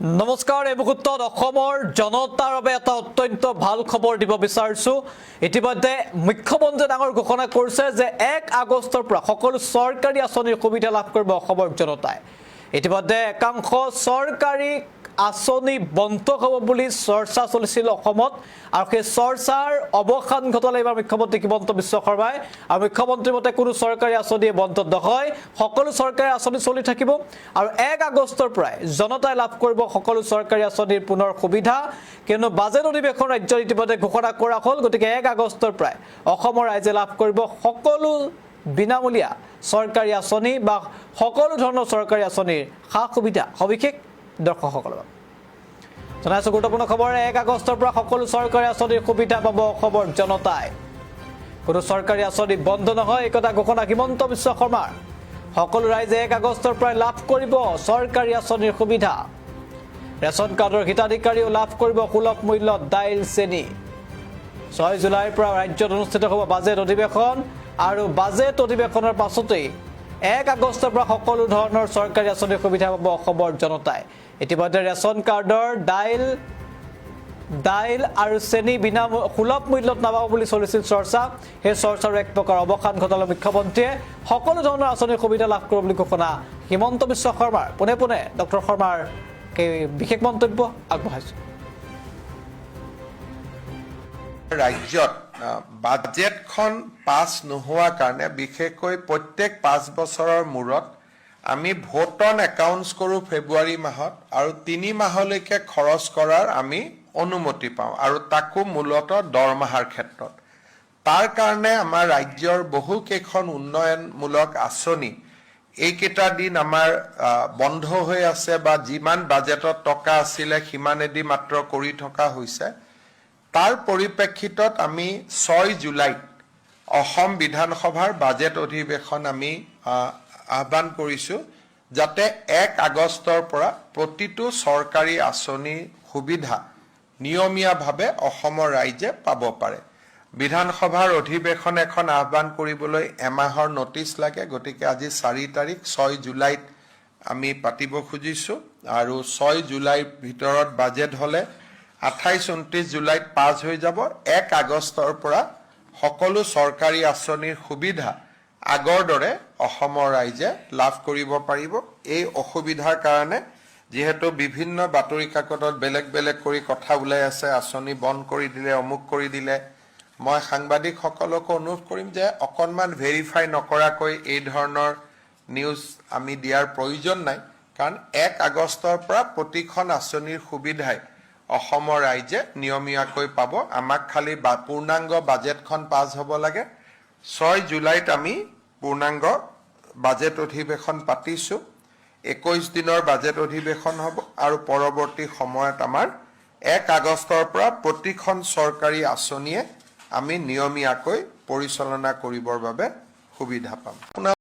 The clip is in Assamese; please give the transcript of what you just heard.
নমস্কাৰ এই মুহূৰ্তত অসমৰ জনতাৰ বাবে এটা অত্যন্ত ভাল খবৰ দিব বিচাৰিছো ইতিমধ্যে মুখ্যমন্ত্ৰী ডাঙৰ ঘোষণা কৰিছে যে 1 আগষ্টৰ পৰা সকলো চৰকাৰী আঁচনিৰ সুবিধা লাভ কৰিব অসমৰ জনতাই ইতিমধ্যে একাংশ চৰকাৰী আঁচনি বন্ধ হ'ব বুলি চৰ্চা চলিছিল অসমত আৰু সেই চৰ্চাৰ অৱসান ঘটালে এবাৰ মুখ্যমন্ত্ৰী হিমন্ত বিশ্ব শৰ্মাই আৰু মুখ্যমন্ত্ৰীৰ মতে কোনো চৰকাৰী আঁচনি বন্ধ নহয় সকলো চৰকাৰী আঁচনি চলি থাকিব আৰু 1 আগষ্টৰ পৰা জনতাই লাভ কৰিব সকলো চৰকাৰী আঁচনিৰ পুনৰ সুবিধা কিন্তু বাজেট অধিৱেশন ৰাজ্যৰ ইতিমধ্যে ঘোষণা কৰা হ'ল গতিকে 1 আগষ্টৰ পৰা অসমৰ ৰাইজে লাভ কৰিব সকলো বিনামূলীয়া চৰকাৰী আঁচনি বা সকলো ধৰণৰ চৰকাৰী আঁচনিৰ সা সুবিধা সবিশেষ দৰ্শকসকলৰ জনাইছো গুৰুত্বপূৰ্ণ খবৰ 1 আগষ্টৰ পৰা সকলো চৰকাৰী আঁচনিৰ সুবিধা পাব অসমৰ জনতাই কোনো চৰকাৰী আঁচনি বন্ধ নহয় এই কথা ঘোষণা হিমন্ত বিশ্ব শৰ্মাৰ সকলো ৰাইজে 1 আগষ্টৰ পৰা লাভ কৰিব চৰকাৰী আঁচনিৰ সুবিধা ৰেচন কাৰ্ডৰ হিতাধিকাৰীও লাভ কৰিব সুলভ মূল্যত দাইল চেনি 6 জুলাইৰ পৰা ৰাজ্যত অনুষ্ঠিত হ'ব বাজেট অধিৱেশন আৰু বাজেট অধিৱেশনৰ পাছতেই 1 আগষ্টৰ পৰা সকলো ধৰণৰ চৰকাৰী আঁচনিৰ সুবিধা পাব অসমৰ জনতাই ইতিমধ্যে ৰেচন কাৰ্ডৰ দাইল আৰু চেনি বিনা সুলভ মূল্যত নাপাব বুলি চলিছিল চৰ্চা সেই চৰ্চাৰ এক প্ৰকাৰ অৱসান ঘটালে মুখ্যমন্ত্ৰীয়ে সকলো ধৰণৰ আঁচনিৰ সুবিধা লাভ কৰিব বুলি ঘোষণা হিমন্ত বিশ্ব শৰ্মাৰ পুনে পুনে ডক্টৰ শৰ্মাৰ বিশেষ মন্তব্য আগবঢ়াইছে ৰাজ্যত বাজেটখন পাছ নোহোৱা কাৰণে বিশেষকৈ প্ৰত্যেক 5 বছৰৰ মূৰত আমি ভোট অন একাউণ্টছ কৰোঁ ফেব্ৰুৱাৰী মাহত আৰু 3 মাহলৈকে খৰচ কৰাৰ আমি অনুমতি পাওঁ আৰু তাকো মূলতঃ দৰমহাৰ ক্ষেত্ৰত তাৰ কাৰণে আমাৰ ৰাজ্যৰ বহু কেইখন উন্নয়নমূলক আঁচনি এইকেইটা দিন আমাৰ বন্ধ হৈ আছে বা যিমান বাজেটত টকা আছিলে সিমানেদি মাত্ৰ কৰি থকা হৈছে তাৰ পৰিপ্ৰেক্ষিতত আমি 6 জুলাইত অসম বিধানসভাৰ বাজেট অধিৱেশন আমি আহ্বান কৰিছো যাতে 1 আগষ্টৰ পৰা প্ৰতিটো চৰকাৰী আঁচনিৰ সুবিধা নিয়মীয়াভাৱে অসমৰ ৰাইজে পাব পাৰে বিধানসভাৰ অধিৱেশন এখন আহ্বান কৰিবলৈ এমাহৰ নটিচ লাগে গতিকে আজি 4 তাৰিখ 6 জুলাইত আমি পাতিব খুজিছো আৰু 6 জুলাইৰ ভিতৰত বাজেট হলে 28-29 জুলাইত পাছ হৈ যাব 1 আগষ্টৰ পৰা সকলো চৰকাৰী আঁচনিৰ সুবিধা আগৰ দৰে অসমৰ ৰাইজে লাভ কৰিব পাৰিব এই অসুবিধাৰ কাৰণে যেহেতু বিভিন্ন বাতৰি কাকতত বেলেগ বেলেগ কৰি কথা ওলাই আছে আঁচনি বন্ধ কৰি দিলে অমুক কৰি দিলে মই সাংবাদিকসকলক অনুৰোধ কৰিম যে অকনমান ভেৰিফাই নকৰাকৈ এই ধৰণৰ নিউজ আমি দিয়াৰ প্ৰয়োজন নাই কাৰণ 1 আগষ্টৰ পৰা প্ৰতিখন আঁচনিৰ সুবিধাই অসমৰ ৰাইজে নিয়মীয়াকৈ পাব আমাক খালি পূৰ্ণাংগ বাজেটখন পাছ হ'ব লাগে 6 জুলাইত আমি পূৰ্ণাংগ বাজেট অধিৱেশন পাতিছো 21 দিনৰ বাজেট অধিৱেশন হ'ব আৰু পৰৱৰ্তী সময়ত আমাৰ 1 আগষ্টৰ পৰা প্ৰতিখন চৰকাৰী আঁচনিয়ে আমি নিয়মীয়াকৈ পৰিচালনা কৰিবৰ বাবে সুবিধা পাম